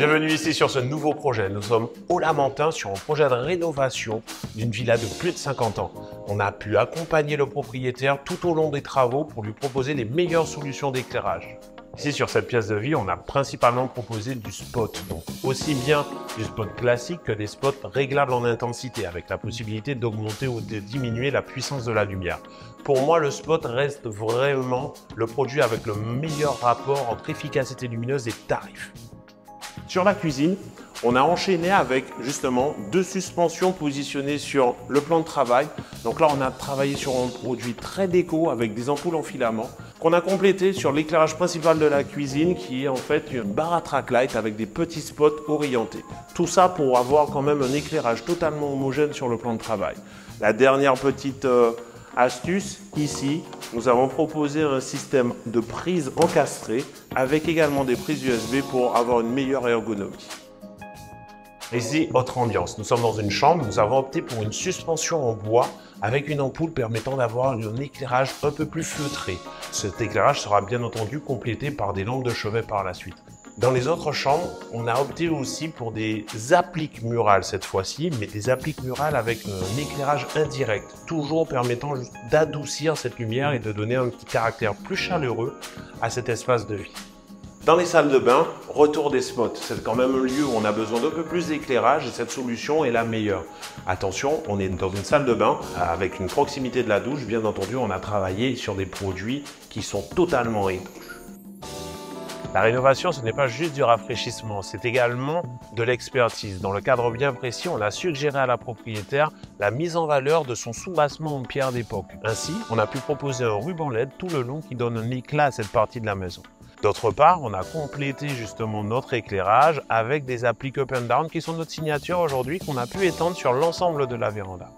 Bienvenue ici sur ce nouveau projet. Nous sommes au Lamentin sur un projet de rénovation d'une villa de plus de 50 ans. On a pu accompagner le propriétaire tout au long des travaux pour lui proposer les meilleures solutions d'éclairage. Ici sur cette pièce de vie, on a principalement proposé du spot, donc aussi bien du spot classique que des spots réglables en intensité avec la possibilité d'augmenter ou de diminuer la puissance de la lumière. Pour moi, le spot reste vraiment le produit avec le meilleur rapport entre efficacité lumineuse et tarif. Sur la cuisine, on a enchaîné avec justement deux suspensions positionnées sur le plan de travail. Donc là, on a travaillé sur un produit très déco avec des ampoules en filament qu'on a complété sur l'éclairage principal de la cuisine qui est en fait une barre à track light avec des petits spots orientés. Tout ça pour avoir quand même un éclairage totalement homogène sur le plan de travail. La dernière petite astuce, ici, nous avons proposé un système de prise encastrée avec également des prises USB pour avoir une meilleure ergonomie. Ici, autre ambiance. Nous sommes dans une chambre, nous avons opté pour une suspension en bois avec une ampoule permettant d'avoir un éclairage un peu plus feutré. Cet éclairage sera bien entendu complété par des lampes de chevet par la suite. Dans les autres chambres, on a opté aussi pour des appliques murales cette fois-ci, mais des appliques murales avec un éclairage indirect, toujours permettant d'adoucir cette lumière et de donner un petit caractère plus chaleureux à cet espace de vie. Dans les salles de bain, retour des spots. C'est quand même un lieu où on a besoin d'un peu plus d'éclairage et cette solution est la meilleure. Attention, on est dans une salle de bain avec une proximité de la douche. Bien entendu, on a travaillé sur des produits qui sont totalement étanches. La rénovation, ce n'est pas juste du rafraîchissement, c'est également de l'expertise. Dans le cadre bien précis, on a suggéré à la propriétaire la mise en valeur de son soubassement en pierre d'époque. Ainsi, on a pu proposer un ruban LED tout le long qui donne un éclat à cette partie de la maison. D'autre part, on a complété justement notre éclairage avec des appliques up and down qui sont notre signature aujourd'hui qu'on a pu étendre sur l'ensemble de la véranda.